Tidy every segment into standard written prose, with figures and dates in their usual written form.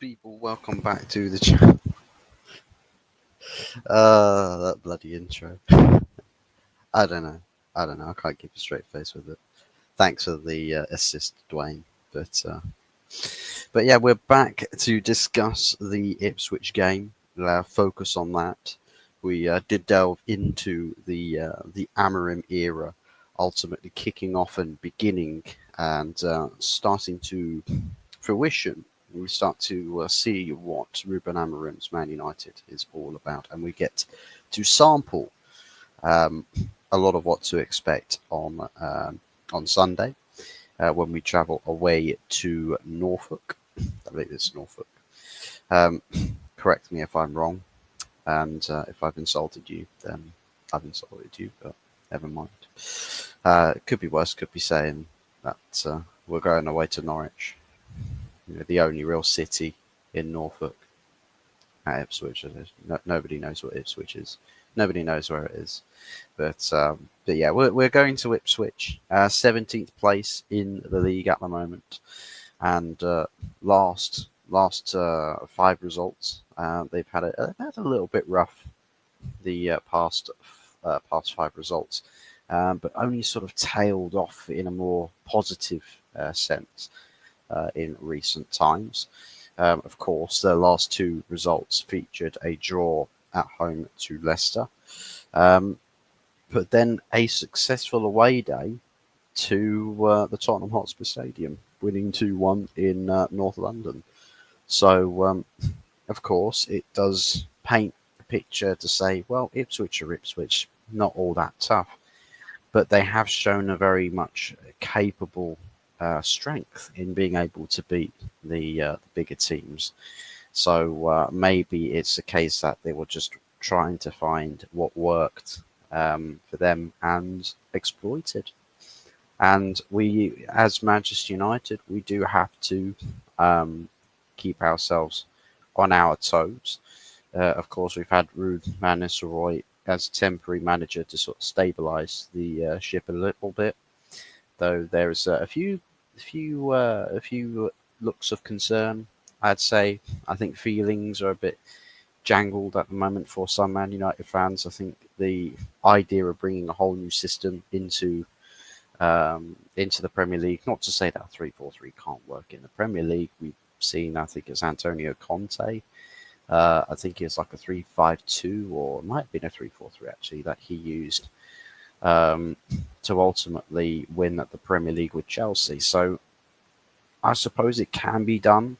people, welcome back to the channel. That bloody intro. I don't know. I don't know. I can't keep a straight face with it. Thanks for the assist, Dwayne. But yeah, we're back to discuss the Ipswich game. Focus on that. We did delve into the Amorim era, ultimately kicking off and beginning and starting to fruition. We start to see what Ruben Amorim's Man United is all about, and we get to sample um, a lot of what to expect on Sunday when we travel away to Norfolk. I believe it's Norfolk. Um, Correct me if I'm wrong, and if I've insulted you, then I've insulted you. But never mind. It could be worse. Could be saying that we're going away to Norwich, the only real city in Norfolk. At Ipswich, nobody knows what Ipswich is. Nobody knows where it is. But yeah, we're going to Ipswich, 17th place in the league at the moment, and last five results, they've had a little bit rough. The past five results, but only sort of tailed off in a more positive sense in recent times. Of course, their last two results featured a draw at home to Leicester, but then a successful away day to the Tottenham Hotspur Stadium, winning 2-1 in North London. So, of course, it does paint a picture to say, well, Ipswich are Ipswich, not all that tough, but they have shown a very much capable strength in being able to beat the bigger teams. So maybe it's a case that they were just trying to find what worked for them and exploit it. And we, as Manchester United, we do have to keep ourselves on our toes. Of course, we've had Ruud van Nistelrooy as temporary manager to sort of stabilise the ship a little bit, though there's a few looks of concern. I'd say I think feelings are a bit jangled at the moment for some Man United fans. I think the idea of bringing a whole new system into the Premier League, not to say that 3-4-3 can't work in the Premier League. We've seen, I think it's Antonio Conte. I think it's like a 3-5-2, or it might have been a 3-4-3 actually, that he used to ultimately win at the Premier League with Chelsea. So I suppose it can be done,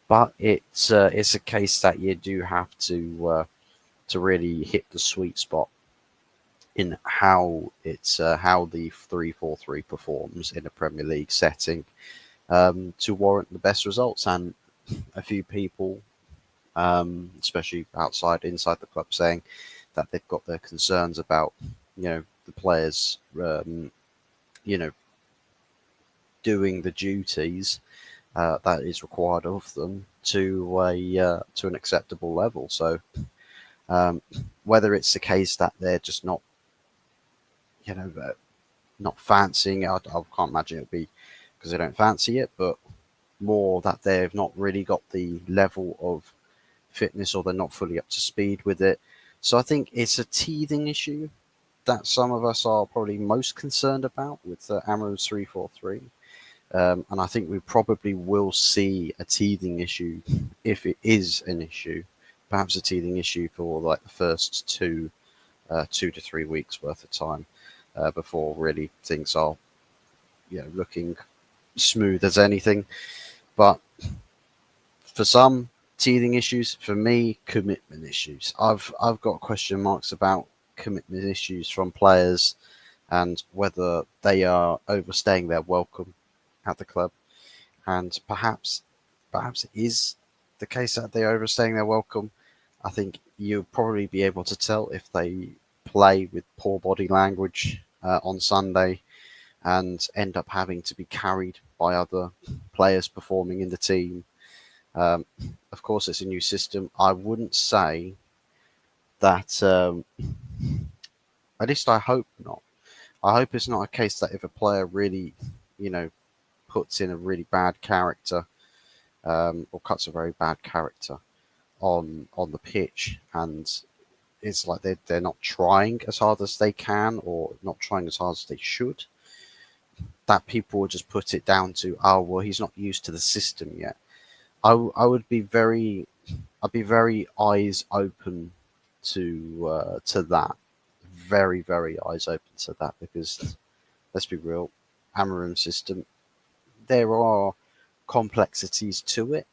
but it's a case that you do have to really hit the sweet spot in how how the 3-4-3 performs in a Premier League setting to warrant the best results. And a few people, especially inside the club, saying that they've got their concerns about the players doing the duties that is required of them to an acceptable level. So whether it's the case that they're just not not fancying it, I can't imagine it'll be because they don't fancy it, but more that they've not really got the level of fitness, or they're not fully up to speed with it. So I think it's a teething issue that some of us are probably most concerned about with Amorim's 3-4-3. And I think we probably will see a teething issue, if it is an issue, perhaps a teething issue for like the first 2 to 3 weeks worth of time before really things are looking smooth as anything. But for some, teething issues. For me, commitment issues. I've got question marks about commitment issues from players and whether they are overstaying their welcome at the club. And perhaps it is the case that they're overstaying their welcome. I think you'll probably be able to tell if they play with poor body language on Sunday and end up having to be carried by other players performing in the team. Of course, it's a new system. I wouldn't say that, at least I hope not. I hope it's not a case that if a player really, puts in a really bad character or cuts a very bad character on the pitch, and it's like they're not trying as hard as they can, or not trying as hard as they should, that people will just put it down to, oh well, he's not used to the system yet. I would be very, I'd be very eyes open to that, very very eyes open to that, because let's be real, Amarim system, there are complexities to it,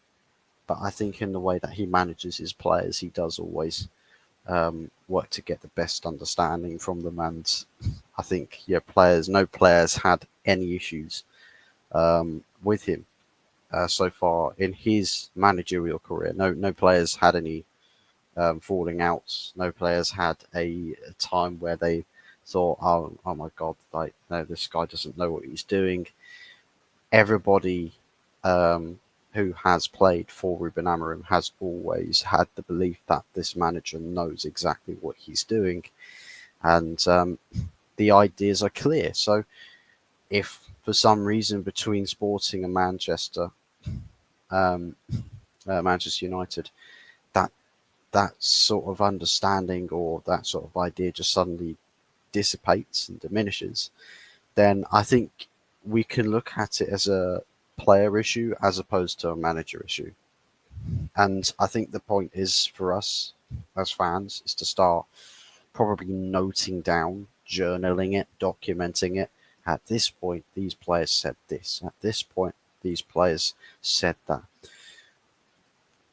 but I think in the way that he manages his players, he does always work to get the best understanding from them. And I think, yeah, no players had any issues with him so far in his managerial career. No players had any falling outs. No players had a time where they thought, oh my God, like, no, this guy doesn't know what he's doing. Everybody who has played for Ruben Amorim has always had the belief that this manager knows exactly what he's doing, and the ideas are clear. So if for some reason between Sporting and um, Manchester United, that that sort of understanding or that sort of idea just suddenly dissipates and diminishes, then I think we can look at it as a player issue as opposed to a manager issue. And I think the point is for us as fans is to start probably noting down, journaling it, documenting it. At this point, these players said this. At this point, these players said that.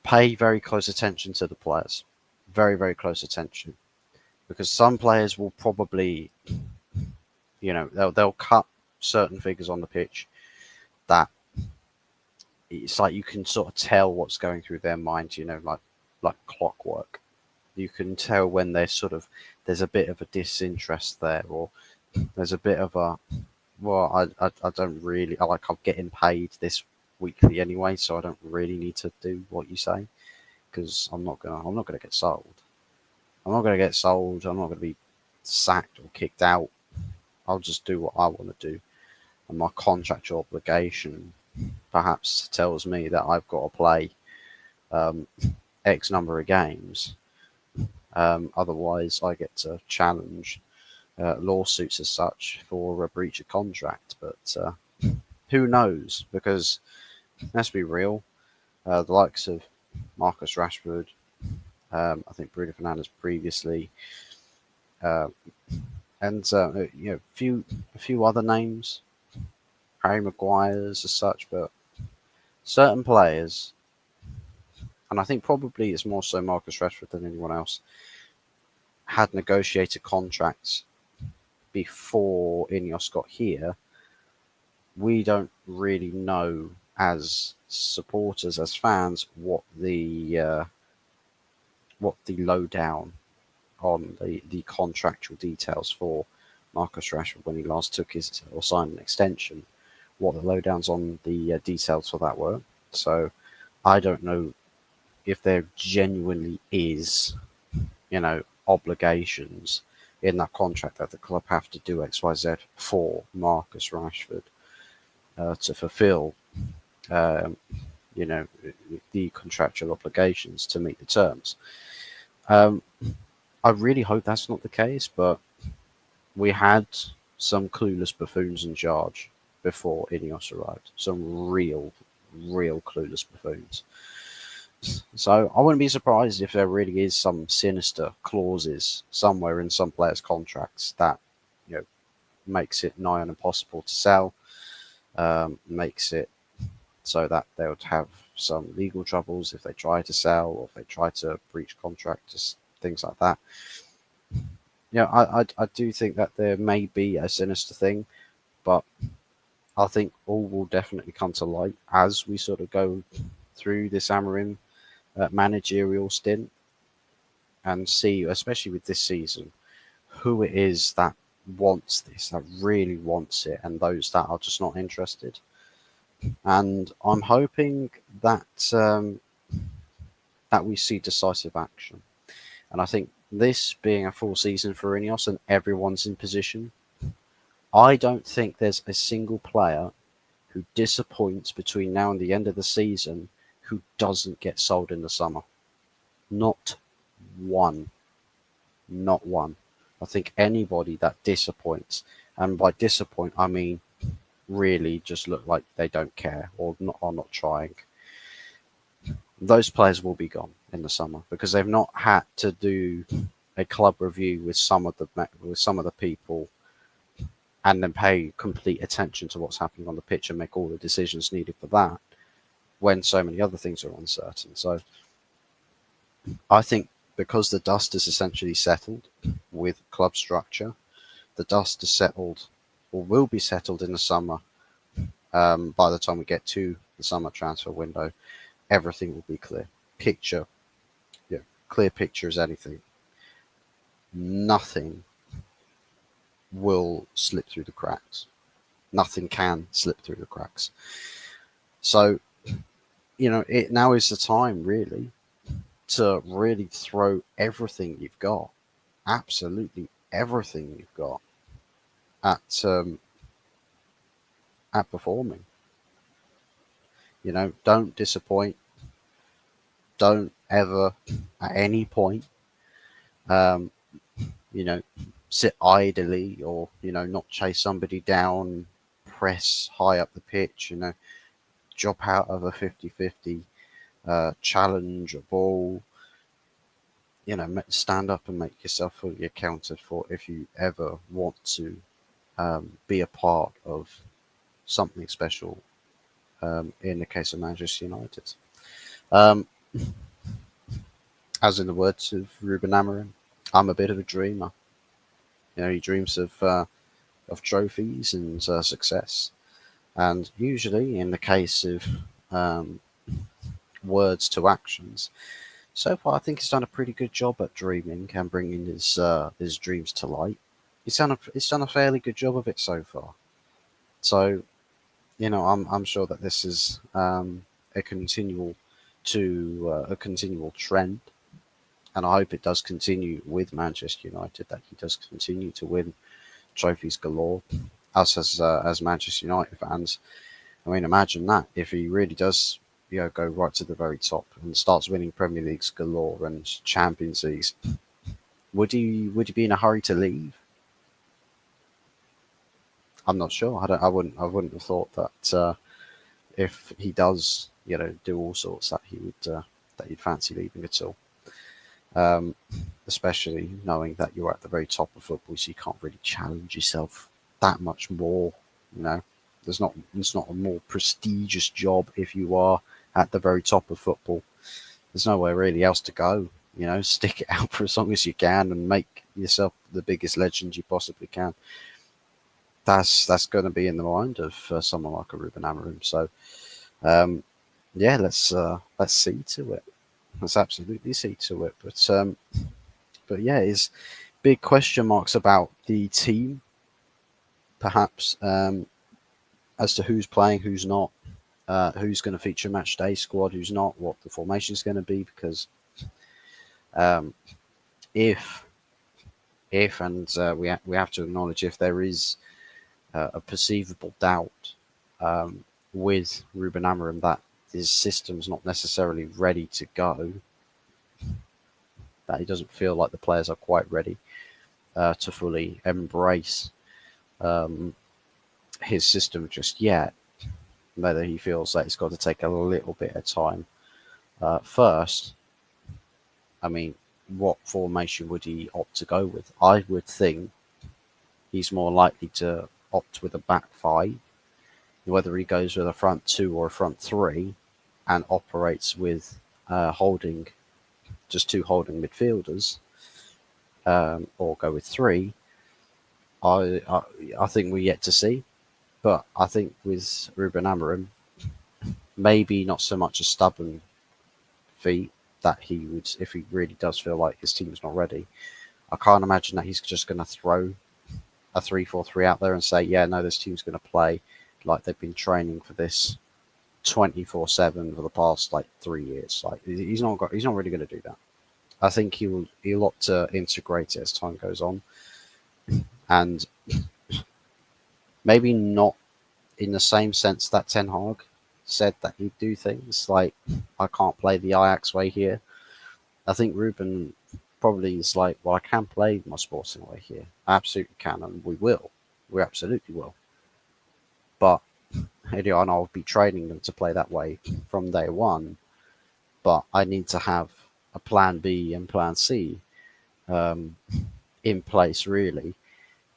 Pay very close attention to the players. Very, very close attention. Because some players will probably, they'll cut certain figures on the pitch that it's like you can sort of tell what's going through their minds, like clockwork. You can tell when there's a bit of a disinterest there, or there's a bit of a, well, I don't really, I'm getting paid this weekly anyway, so I don't really need to do what you say, because I'm not gonna get sold. I'm not gonna get sold. I'm not gonna be sacked or kicked out. I'll just do what I want to do, and my contractual obligation perhaps tells me that I've got to play um, X number of games. Otherwise, I get to challenge lawsuits as such for a breach of contract. But who knows? Because let's be real, the likes of Marcus Rashford, I think Bruno Fernandes previously, uh, and a few other names, Harry Maguire's as such, but certain players, and I think probably it's more so Marcus Rashford than anyone else, had negotiated contracts before Ineos got here. We don't really know as supporters, as fans, what the lowdown on the contractual details for Marcus Rashford when he last took his or signed an extension, what the lowdowns on the details for that were. So I don't know if there genuinely is, obligations in that contract that the club have to do XYZ for Marcus Rashford to fulfil, um, you know, the contractual obligations to meet the terms. Um, I really hope that's not the case, but we had some clueless buffoons in charge before Ineos arrived. Some real clueless buffoons. So I wouldn't be surprised if there really is some sinister clauses somewhere in some players' contracts that, makes it nigh on impossible to sell, makes it so that they would have some legal troubles if they try to sell or if they try to breach contract, just things like that. I do think that there may be a sinister thing, but I think all will definitely come to light as we sort of go through this Amarim managerial stint and see, especially with this season, who it is that wants this, that really wants it, and those that are just not interested. And I'm hoping that we see decisive action. And I think this being a full season for Ineos and everyone's in position, I don't think there's a single player who disappoints between now and the end of the season who doesn't get sold in the summer. Not one. Not one. I think anybody that disappoints, and by disappoint I mean really just look like they don't care or not are not trying, those players will be gone in the summer because they've not had to do a club review with some of the people and then pay complete attention to what's happening on the pitch and make all the decisions needed for that when so many other things are uncertain. So I think because the dust is essentially settled with club structure, the dust is settled or will be settled in the summer. By the time we get to the summer transfer window, everything will be clear. Picture, yeah, clear picture as anything. Nothing will slip through the cracks. Nothing can slip through the cracks. So, it now is the time really to really throw everything you've got, absolutely everything you've got, at performing. Don't disappoint. Don't ever, at any point, um, you know, sit idly or not chase somebody down, press high up the pitch. Drop out of a 50-50 challenge a ball. Stand up and make yourself fully accounted for if you ever want to be a part of something special. In the case of Manchester United, um, as in the words of Ruben Amorim, I'm a bit of a dreamer. He dreams of trophies and success, and usually in the case of um, words to actions, so far I think he's done a pretty good job at dreaming and bringing his dreams to light. He's done a fairly good job of it so far. So I'm sure that this is a continual trend, and I hope it does continue with Manchester United. That he does continue to win trophies galore. Us as Manchester United fans, I mean, imagine that if he really does, go right to the very top and starts winning Premier Leagues galore and Champions Leagues. Would he be in a hurry to leave? I'm not sure. I wouldn't have thought that if he does, do all sorts, that he'd fancy leaving at all. Um, Especially knowing that you're at the very top of football, so you can't really challenge yourself that much more. You know, there's not a more prestigious job if you are at the very top of football. There's nowhere really else to go. Stick it out for as long as you can and make yourself the biggest legend you possibly can. That's going to be in the mind of someone like a Ruben Amorim. So um, yeah, let's see to it. Let's absolutely see to it. But yeah, it's big question marks about the team, perhaps, as to who's playing, who's not, who's going to feature match day squad, who's not, what the formation is going to be. Because um, if and we have to acknowledge if there is a perceivable doubt with Ruben Amorim that his system's not necessarily ready to go, that he doesn't feel like the players are quite ready to fully embrace um, his system just yet, whether he feels that it's got to take a little bit of time. First, I mean, what formation would he opt to go with? I would think he's more likely to opt with a back five, whether he goes with a front two or a front three and operates with holding just two holding midfielders, or go with three. I think we're yet to see, but I think with Ruben Amorim, maybe not so much a stubborn feat that he would, if he really does feel like his team's not ready. I can't imagine that he's just going to throw a 3-4-3 out there and say, yeah, no, this team's going to play like they've been training for this 24/7 for the past like 3 years. Like he's not really going to do that. I think he'll opt to integrate it as time goes on, and maybe not in the same sense that Ten Hag said that he'd do things like, I can't play the Ajax way here. I think Ruben probably is like, well, I can play my Sporting way here. I absolutely can, and we will. We absolutely will. But Hideo and I'll be training them to play that way from day one. But I need to have a plan B and plan C um, in place, really,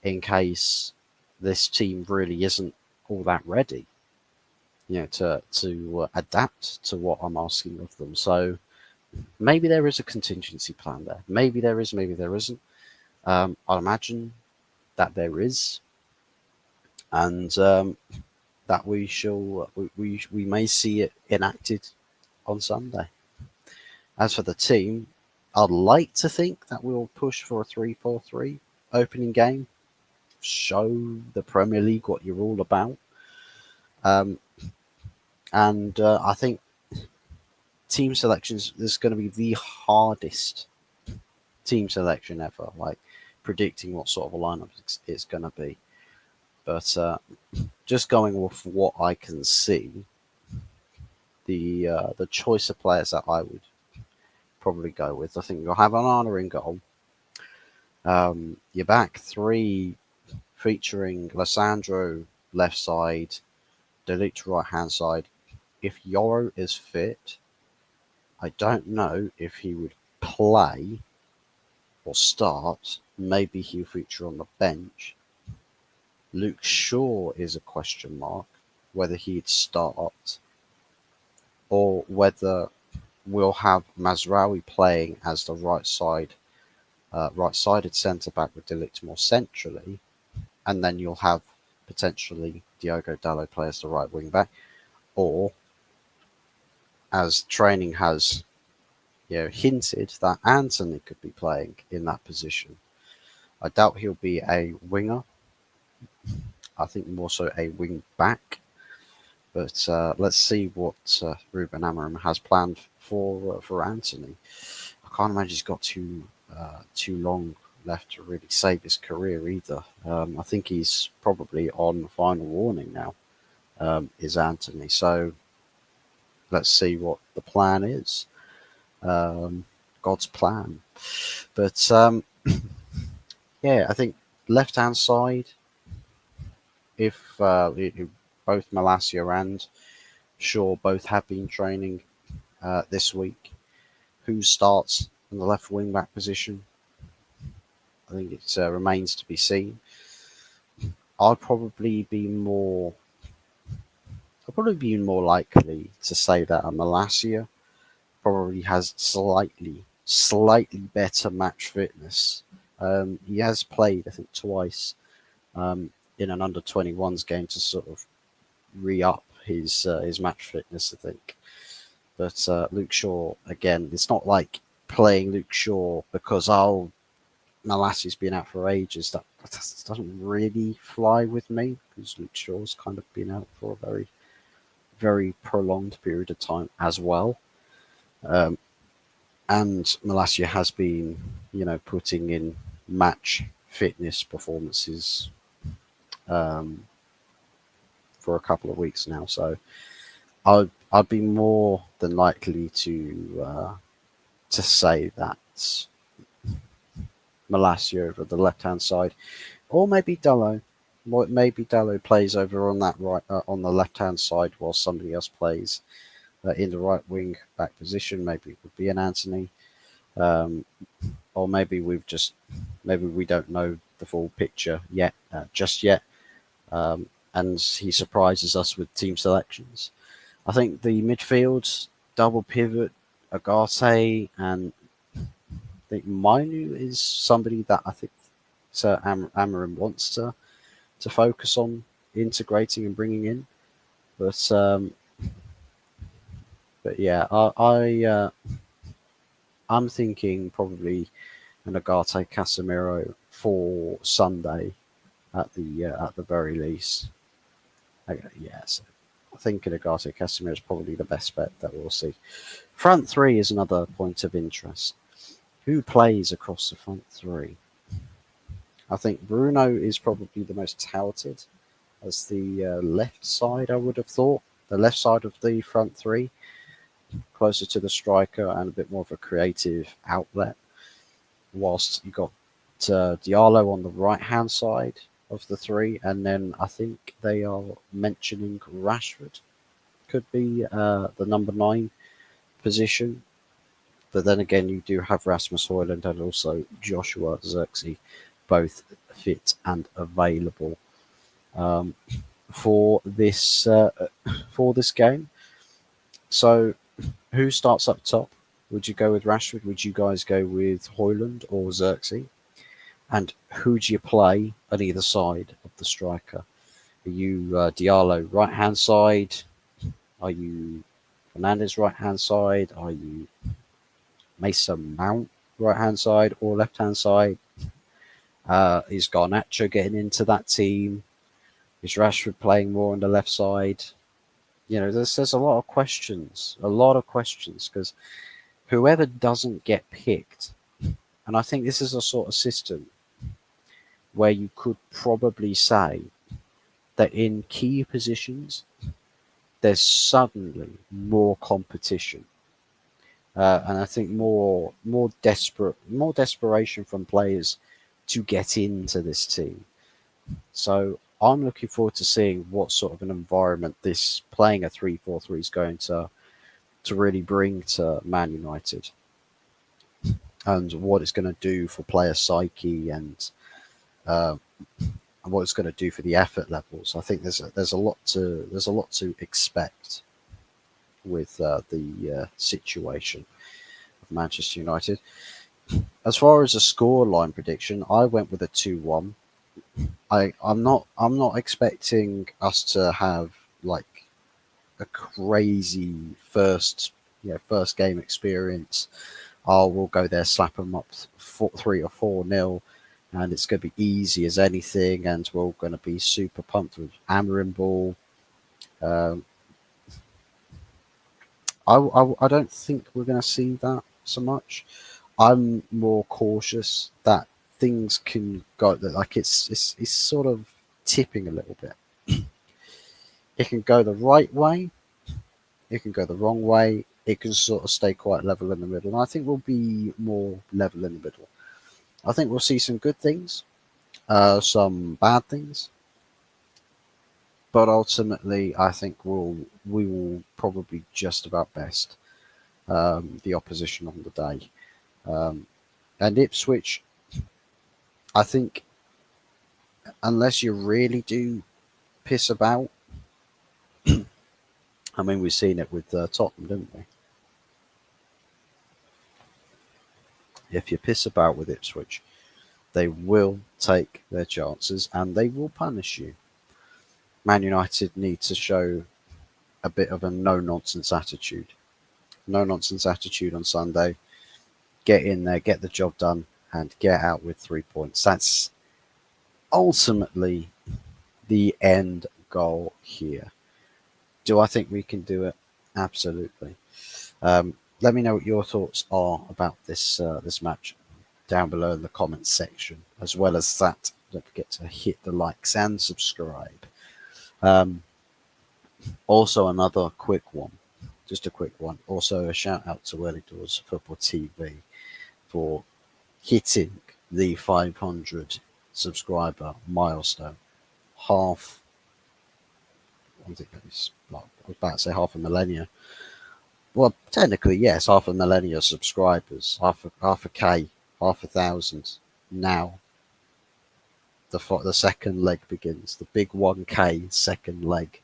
in case this team really isn't all that ready, to adapt to what I'm asking of them. So maybe there is a contingency plan there. Maybe there is, maybe there isn't. I imagine that there is, and that we shall we may see it enacted on Sunday. As for the team, I'd like to think that we'll push for a 3-4-3 opening game, show the Premier League what you're all about. Um, and I think team selections is going to be the hardest team selection ever, like predicting what sort of a lineup it's going to be. But just going off what I can see, the choice of players that I would probably go with, I think you'll have Onana in goal. Your back three featuring Lissandro left side, De Ligt right hand side. If Yoro is fit, I don't know if he would play or start. Maybe he'll feature on the bench. Luke Shaw is a question mark, whether he'd start or whether we'll have Mazraoui playing as the right-sided centre back with De Ligt more centrally, and then you'll have potentially Diogo Dalot play as the right wing back, or as training has hinted that Anthony could be playing in that position. I doubt he'll be a winger. I think more so a wing back. But let's see what Ruben Amorim has planned for Anthony. I can't imagine he's got too long left to really save his career either. I think he's probably on final warning now. Is Anthony? So let's see what the plan is. God's plan. But yeah, I think left hand side. If both Malacia and Shaw both have been training this week, who starts in the left wing back position? I think it remains to be seen. I'd probably be more. I'd probably be more likely to say that a Malacia probably has slightly better match fitness. He has played, I think, twice in an under 21s game to sort of re-up his match fitness, I think. But Luke Shaw, again, it's not like playing Luke Shaw because Malassi's been out for ages. That doesn't really fly with me because Luke Shaw's kind of been out for a very, very prolonged period of time as well. And Malacia has been, putting in match fitness performances for a couple of weeks now. So I'd be more than likely to say that Malacia over the left hand side, or maybe Dalot. Maybe Dalot plays over on that on the left hand side while somebody else plays in the right wing back position. Maybe it would be an Anthony, or maybe we don't know the full picture yet, just yet, and he surprises us with team selections. I think the midfield double pivot, Agate, and I think Mainu is somebody that I think Sir Amorim wants to focus on integrating and bringing in. But yeah, I'm thinking probably an Agate Casemiro for Sunday at the very least. Okay, yeah, so I think an Agate Casemiro is probably the best bet that we'll see. Front three is another point of interest. Who plays across the front three? I think Bruno is probably the most touted as the left side, I would have thought. the left side of the front three, closer to the striker and a bit more of a creative outlet. Whilst you got Diallo on the right hand side of the three, and then I think they are mentioning Rashford could be the number 9 position. But then again, you do have Rasmus Højlund and also Joshua Zirkzee, both fit and available um, for this game. So, who starts up top? Would you go with Rashford? Would you guys go with Højlund or Zirkzee? And who do you play on either side of the striker? Are you Diallo right hand side? Are you Fernandez right hand side? Are you Mason Mount right hand side or left hand side? Is Garnacho getting into that team? Is Rashford playing more on the left side? There's a lot of questions, because whoever doesn't get picked, and I think this is a sort of system where you could probably say that in key positions there's suddenly more competition, and I think more desperation from players to get into this team. So I'm looking forward to seeing what sort of an environment this playing a 3-4-3 is going to really bring to Man United, and what it's going to do for player psyche, uh, and what it's going to do for the effort levels. I think there's a lot to expect with the situation of Manchester United. As far as a scoreline prediction, I went with a 2-1. I'm not expecting us to have like a crazy first game experience. Oh, we'll go there, slap them up 3 or 4 nil, and it's going to be easy as anything, and we're all going to be super pumped with Amarin ball. Um, I don't think we're going to see that so much. I'm more cautious that things can go like it's sort of tipping a little bit. It can go the right way, it can go the wrong way. It can sort of stay quite level in the middle. And I think we'll be more level in the middle. I think we'll see some good things, some bad things, but ultimately, I think we will probably just about best the opposition on the day. Um, and Ipswich, I think, unless you really do piss about, I mean, we've seen it with Tottenham, didn't we? If you piss about with Ipswich, they will take their chances and they will punish you. Man United need to show a bit of a no nonsense attitude. No nonsense attitude on Sunday. Get in there, get the job done, and get out with 3 points. That's ultimately the end goal here. Do I think we can do it? Absolutely. Let me know what your thoughts are about this match down below in the comments section. As well as that, don't forget to hit the likes and subscribe. Um, Also, another quick one, just a quick one. Also, a shout out to Early Doors Football TV for hitting the 500 subscriber milestone. Half, I think it's like, I was about to say half a millennia. Well, technically, yes, half a millennia subscribers, half a K, half a thousand. Now the second leg begins. The big 1K second leg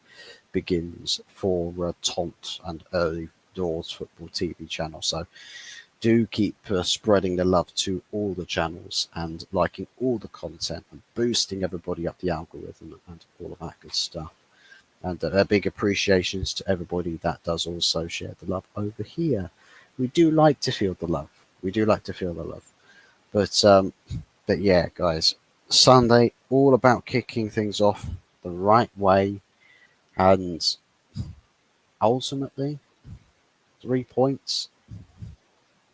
begins for Taunt and Early Doors Football TV channel. So do keep spreading the love to all the channels and liking all the content and boosting everybody up the algorithm and all of that good stuff. And big appreciations to everybody that does also share the love over here. We do like to feel the love. We do like to feel the love. But yeah, guys, Sunday all about kicking things off the right way, and ultimately 3 points.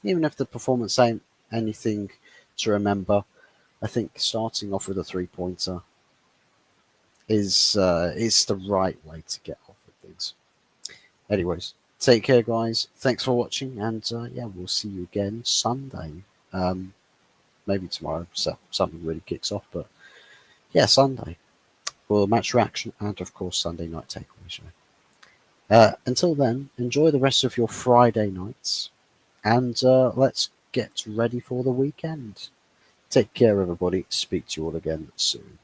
Even if the performance ain't anything to remember, I think starting off with a 3 pointer is the right way to get off with things. Anyways, take care, guys. Thanks for watching, and yeah, we'll see you again Sunday. Um, Maybe tomorrow, so something really kicks off, but yeah, Sunday for match reaction and of course Sunday night takeaway show. Until then, enjoy the rest of your Friday nights, and let's get ready for the weekend. Take care, everybody. Speak to you all again soon.